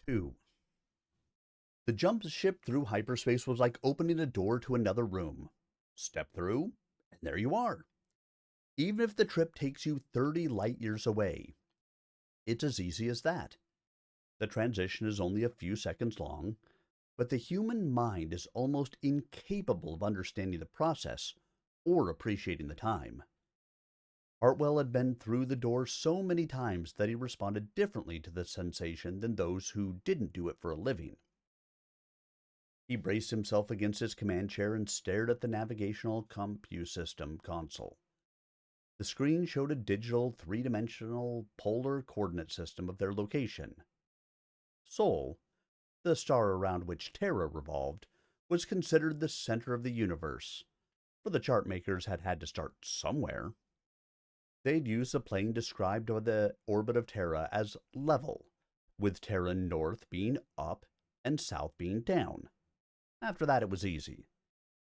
2. The jump ship through hyperspace was like opening a door to another room. Step through, and there you are. Even if the trip takes you 30 light years away, it's as easy as that. The transition is only a few seconds long, but the human mind is almost incapable of understanding the process or appreciating the time. Hartwell had been through the door so many times that he responded differently to the sensation than those who didn't do it for a living. He braced himself against his command chair and stared at the navigational compute system console. The screen showed a digital, three-dimensional polar coordinate system of their location. Sol, the star around which Terra revolved, was considered the center of the universe, for the chart makers had had to start somewhere. They'd used the plane described by the orbit of Terra as level, with Terra north being up and south being down. After that it was easy.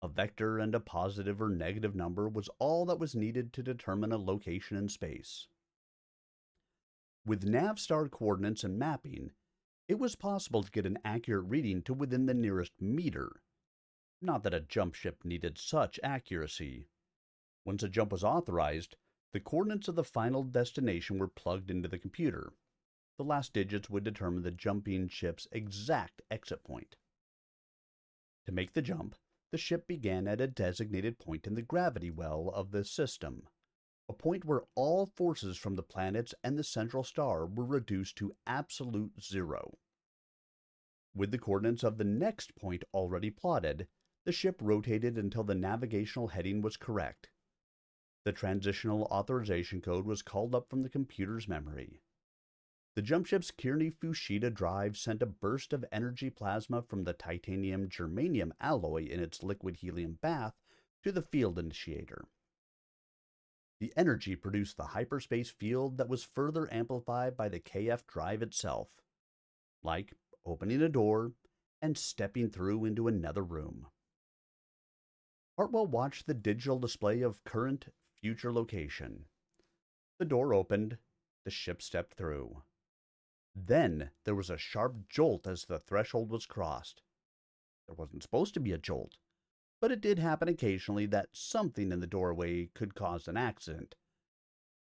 A vector and a positive or negative number was all that was needed to determine a location in space. With Navstar coordinates and mapping, it was possible to get an accurate reading to within the nearest meter. Not that a jump ship needed such accuracy. Once a jump was authorized, the coordinates of the final destination were plugged into the computer. The last digits would determine the jumping ship's exact exit point. To make the jump, the ship began at a designated point in the gravity well of the system, a point where all forces from the planets and the central star were reduced to absolute zero. With the coordinates of the next point already plotted, the ship rotated until the navigational heading was correct. The transitional authorization code was called up from the computer's memory. The jump ship's Kearney Fushida drive sent a burst of energy plasma from the titanium-germanium alloy in its liquid helium bath to the field initiator. The energy produced the hyperspace field that was further amplified by the KF drive itself, like opening a door and stepping through into another room. Hartwell watched the digital display of current future location. The door opened, the ship stepped through. Then there was a sharp jolt as the threshold was crossed. There wasn't supposed to be a jolt, but it did happen occasionally that something in the doorway could cause an accident.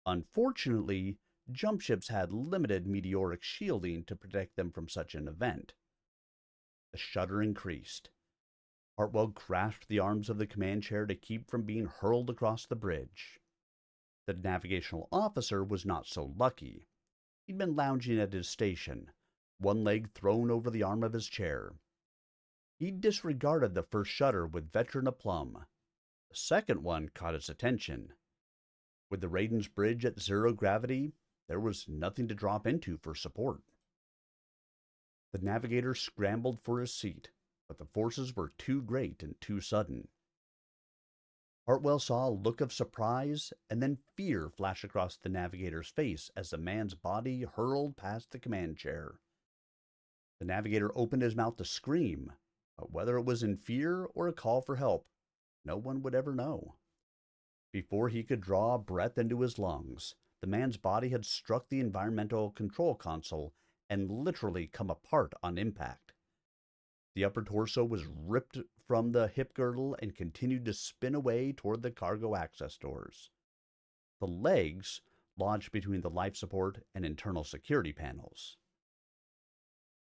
Unfortunately, jump ships had limited meteoric shielding to protect them from such an event. The shudder increased. Hartwell grasped the arms of the command chair to keep from being hurled across the bridge. The navigational officer was not so lucky. He'd been lounging at his station, one leg thrown over the arm of his chair. He disregarded the first shudder with veteran aplomb. The second one caught his attention. With the Raiden's bridge at zero gravity, there was nothing to drop into for support. The navigator scrambled for his seat, but the forces were too great and too sudden. Hartwell saw a look of surprise and then fear flash across the navigator's face as the man's body hurled past the command chair. The navigator opened his mouth to scream, but whether it was in fear or a call for help, no one would ever know. Before he could draw a breath into his lungs, the man's body had struck the environmental control console and literally come apart on impact. The upper torso was ripped from the hip girdle and continued to spin away toward the cargo access doors. The legs lodged between the life support and internal security panels.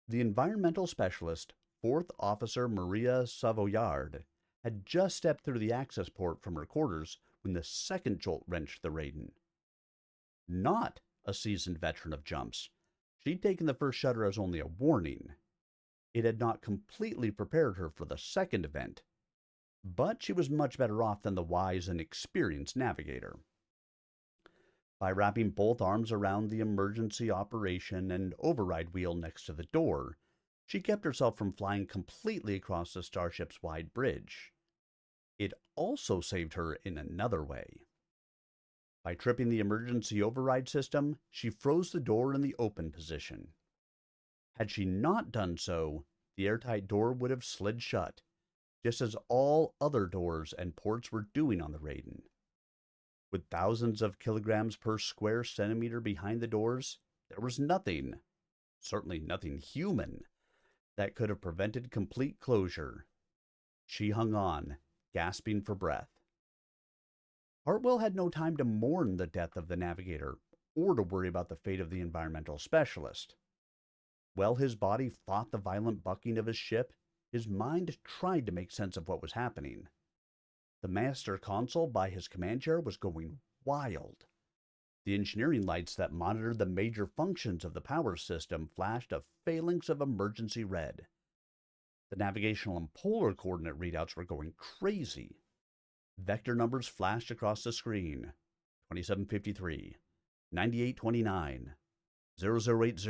The environmental specialist, 4th Officer Maria Savoyard, had just stepped through the access port from her quarters when the second jolt wrenched the Raiden. Not a seasoned veteran of jumps, she'd taken the first shudder as only a warning. It had not completely prepared her for the second event, but she was much better off than the wise and experienced navigator. By wrapping both arms around the emergency operation and override wheel next to the door, she kept herself from flying completely across the starship's wide bridge. It also saved her in another way. By tripping the emergency override system, she froze the door in the open position. Had she not done so, the airtight door would have slid shut, just as all other doors and ports were doing on the Raiden. With thousands of kilograms per square centimeter behind the doors, there was nothing, certainly nothing human, that could have prevented complete closure. She hung on, gasping for breath. Hartwell had no time to mourn the death of the navigator or to worry about the fate of the environmental specialist. While his body fought the violent bucking of his ship, his mind tried to make sense of what was happening. The master console by his command chair was going wild. The engineering lights that monitored the major functions of the power system flashed a phalanx of emergency red. The navigational and polar coordinate readouts were going crazy. Vector numbers flashed across the screen: 2753, 9829, 0080,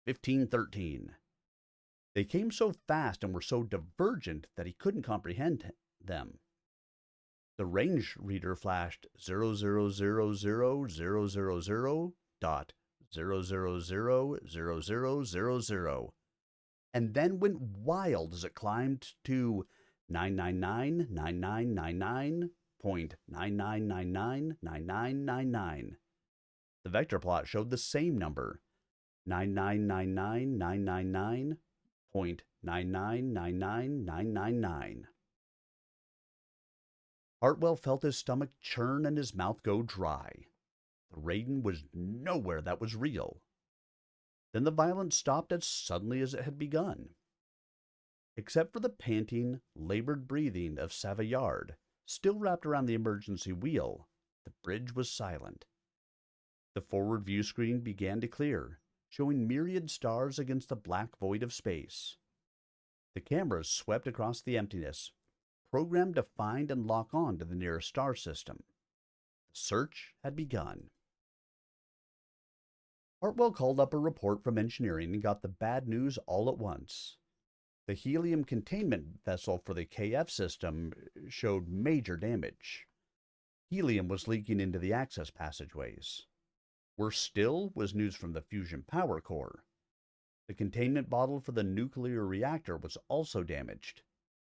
1513. They came so fast and were so divergent that he couldn't comprehend them. The range reader flashed 0000.0000000, and then went wild as it climbed to 99999.99999999. The vector plot showed the same number, 9999999.9999999. Hartwell felt his stomach churn and his mouth go dry. The Raiden was nowhere that was real. Then the violence stopped as suddenly as it had begun. Except for the panting, labored breathing of Savoyard, still wrapped around the emergency wheel, the bridge was silent. The forward view screen began to clear, showing myriad stars against the black void of space. The cameras swept across the emptiness, programmed to find and lock on to the nearest star system. The search had begun. Hartwell called up a report from engineering and got the bad news all at once. The helium containment vessel for the KF system showed major damage. Helium was leaking into the access passageways. Worse still was news from the fusion power core. The containment bottle for the nuclear reactor was also damaged.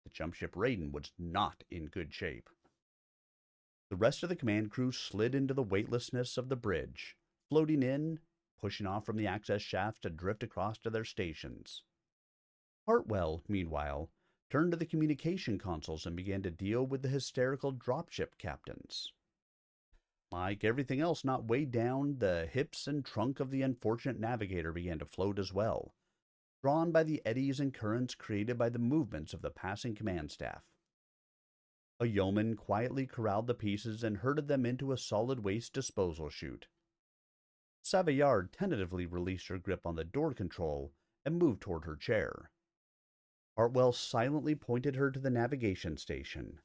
The jump ship Raiden was not in good shape. The rest of the command crew slid into the weightlessness of the bridge, floating in, pushing off from the access shafts to drift across to their stations. Hartwell, meanwhile, turned to the communication consoles and began to deal with the hysterical dropship captains. Like everything else not weighed down, the hips and trunk of the unfortunate navigator began to float as well, drawn by the eddies and currents created by the movements of the passing command staff. A yeoman quietly corralled the pieces and herded them into a solid waste disposal chute. Savoyard tentatively released her grip on the door control and moved toward her chair. Hartwell silently pointed her to the navigation station.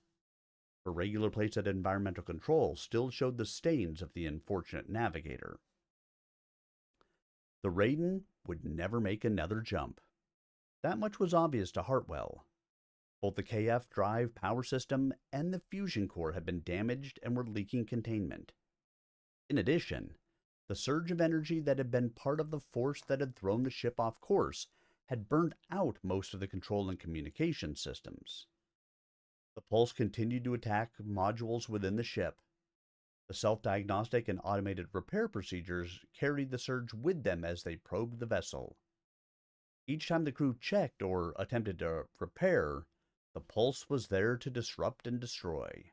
Her regular place at environmental control still showed the stains of the unfortunate navigator. The Raiden would never make another jump. That much was obvious to Hartwell. Both the KF drive power system and the fusion core had been damaged and were leaking containment. In addition, the surge of energy that had been part of the force that had thrown the ship off course had burned out most of the control and communication systems. The pulse continued to attack modules within the ship. The self-diagnostic and automated repair procedures carried the surge with them as they probed the vessel. Each time the crew checked or attempted to repair, the pulse was there to disrupt and destroy.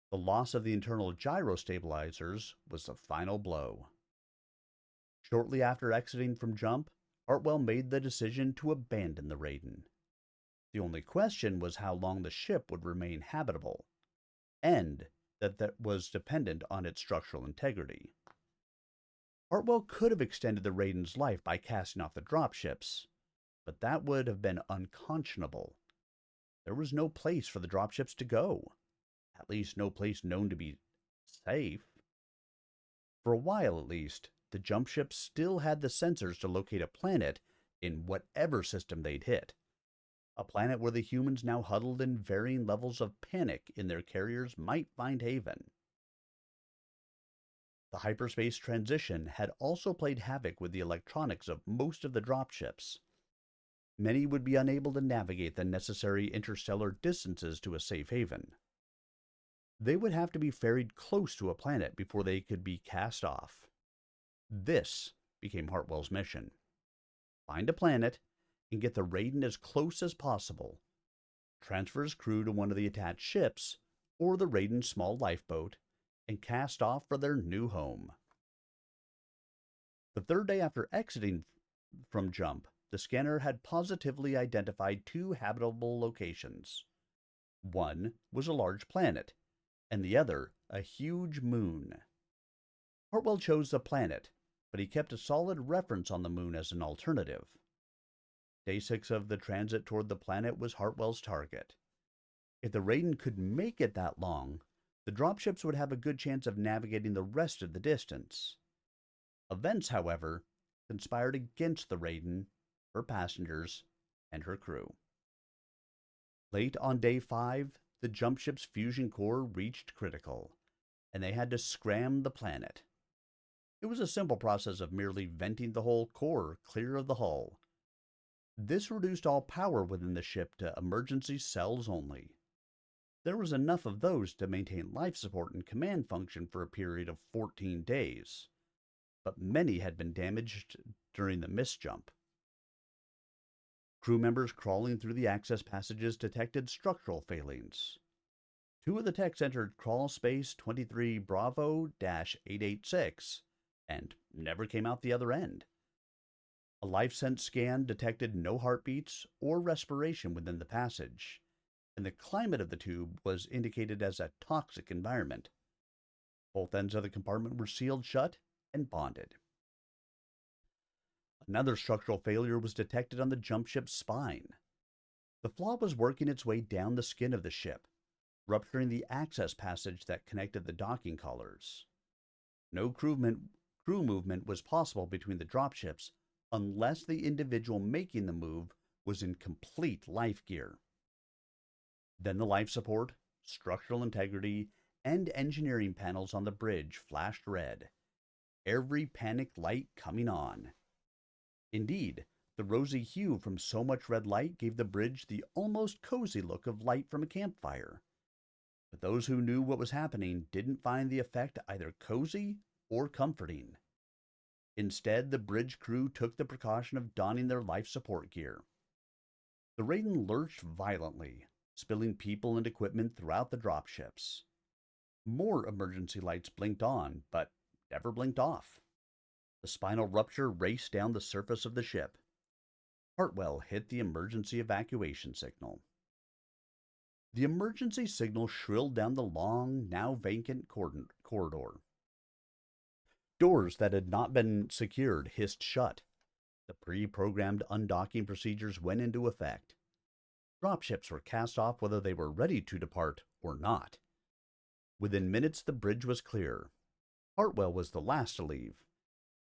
The loss of the internal gyro stabilizers was the final blow. Shortly after exiting from jump, Hartwell made the decision to abandon the Raiden. The only question was how long the ship would remain habitable, and that was dependent on its structural integrity. Hartwell could have extended the Raiden's life by casting off the dropships, but that would have been unconscionable. There was no place for the dropships to go, at least no place known to be safe. For a while at least, the jump ships still had the sensors to locate a planet in whatever system they'd hit. A planet where the humans now huddled in varying levels of panic in their carriers might find haven. The hyperspace transition had also played havoc with the electronics of most of the dropships. Many would be unable to navigate the necessary interstellar distances to a safe haven. They would have to be ferried close to a planet before they could be cast off. This became Hartwell's mission. find a planet, and get the Raiden as close as possible. Transfer his crew to one of the attached ships, or the Raiden's small lifeboat, and cast off for their new home. The third day after exiting from Jump, the scanner had positively identified 2 habitable locations. One was a large planet, and the other a huge moon. Hartwell chose the planet, but he kept a solid reference on the moon as an alternative. Day 6 of the transit toward the planet was Hartwell's target. If the Raiden could make it that long, the dropships would have a good chance of navigating the rest of the distance. Events, however, conspired against the Raiden, her passengers, and her crew. Late on day 5, the jump ship's fusion core reached critical, and they had to scram the planet. It was a simple process of merely venting the whole core clear of the hull. This reduced all power within the ship to emergency cells only. There was enough of those to maintain life support and command function for a period of 14 days, but many had been damaged during the misjump. Crew members crawling through the access passages detected structural failings. 2 of the techs entered crawl space 23 Bravo-886 and never came out the other end. A life sense scan detected no heartbeats or respiration within the passage, and the climate of the tube was indicated as a toxic environment. Both ends of the compartment were sealed shut and bonded. Another structural failure was detected on the jump ship's spine. The flaw was working its way down the skin of the ship, rupturing the access passage that connected the docking collars. No crew movement was possible between the dropships unless the individual making the move was in complete life gear. Then the life support, structural integrity, and engineering panels on the bridge flashed red, every panic light coming on. Indeed, the rosy hue from so much red light gave the bridge the almost cozy look of light from a campfire. But those who knew what was happening didn't find the effect either cozy or comforting. Instead, the bridge crew took the precaution of donning their life support gear. The Raiden lurched violently, spilling people and equipment throughout the dropships. More emergency lights blinked on, but never blinked off. The spinal rupture raced down the surface of the ship. Hartwell hit the emergency evacuation signal. The emergency signal shrilled down the long, now vacant corridor. Doors that had not been secured hissed shut. The pre-programmed undocking procedures went into effect. Dropships were cast off whether they were ready to depart or not. Within minutes, the bridge was clear. Hartwell was the last to leave.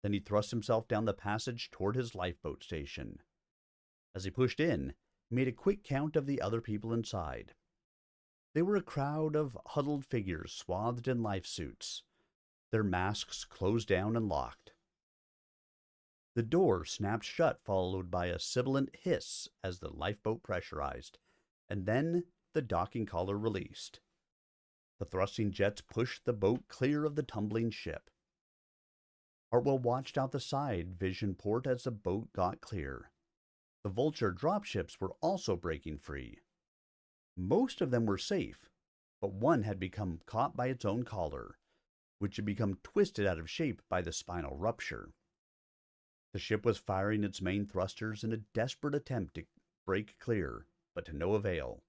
Then he thrust himself down the passage toward his lifeboat station. As he pushed in, he made a quick count of the other people inside. They were a crowd of huddled figures swathed in life suits, their masks closed down and locked. The door snapped shut, followed by a sibilant hiss as the lifeboat pressurized, and then the docking collar released. The thrusting jets pushed the boat clear of the tumbling ship. Hartwell watched out the side vision port as the boat got clear. The Vulture dropships were also breaking free. Most of them were safe, but one had become caught by its own collar, which had become twisted out of shape by the spinal rupture. The ship was firing its main thrusters in a desperate attempt to break clear, but to no avail.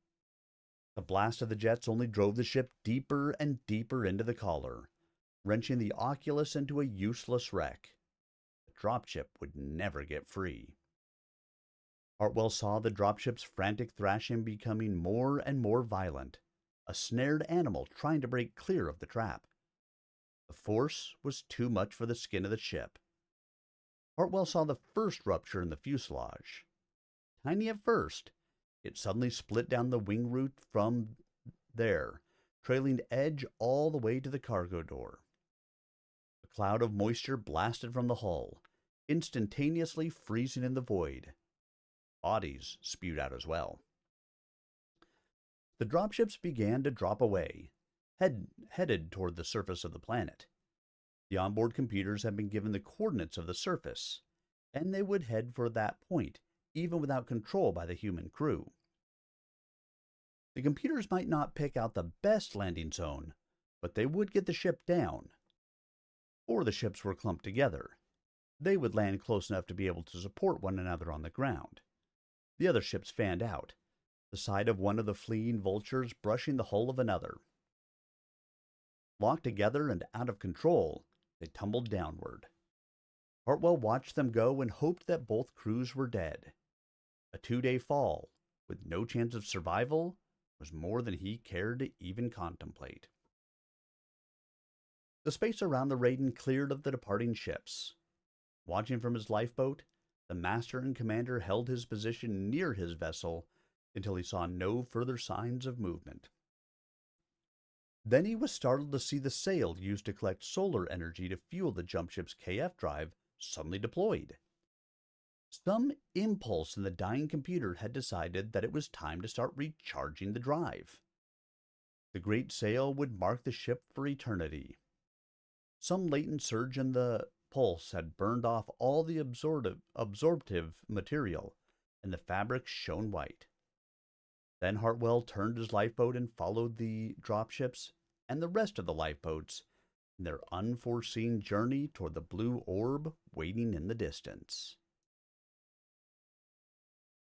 The blast of the jets only drove the ship deeper and deeper into the collar, wrenching the Oculus into a useless wreck. The dropship would never get free. Hartwell saw the dropship's frantic thrashing becoming more and more violent, a snared animal trying to break clear of the trap. The force was too much for the skin of the ship. Hartwell saw the first rupture in the fuselage. Tiny at first, it suddenly split down the wing root from there, trailing edge all the way to the cargo door. A cloud of moisture blasted from the hull, instantaneously freezing in the void. Bodies spewed out as well. The dropships began to drop away, headed toward the surface of the planet. The onboard computers had been given the coordinates of the surface, and they would head for that point, even without control by the human crew. The computers might not pick out the best landing zone, but they would get the ship down. Or the ships were clumped together. They would land close enough to be able to support one another on the ground. The other ships fanned out, the side of one of the fleeing vultures brushing the hull of another. Locked together and out of control, they tumbled downward. Hartwell watched them go and hoped that both crews were dead. A 2-day fall, with no chance of survival, was more than he cared to even contemplate. The space around the Raiden cleared of the departing ships. Watching from his lifeboat, the master and commander held his position near his vessel until he saw no further signs of movement. Then he was startled to see the sail used to collect solar energy to fuel the jump ship's KF drive suddenly deployed. Some impulse in the dying computer had decided that it was time to start recharging the drive. The great sail would mark the ship for eternity. Some latent surge in the pulse had burned off all the absorptive material, and the fabric shone white. Then Hartwell turned his lifeboat and followed the dropships and the rest of the lifeboats in their unforeseen journey toward the blue orb waiting in the distance.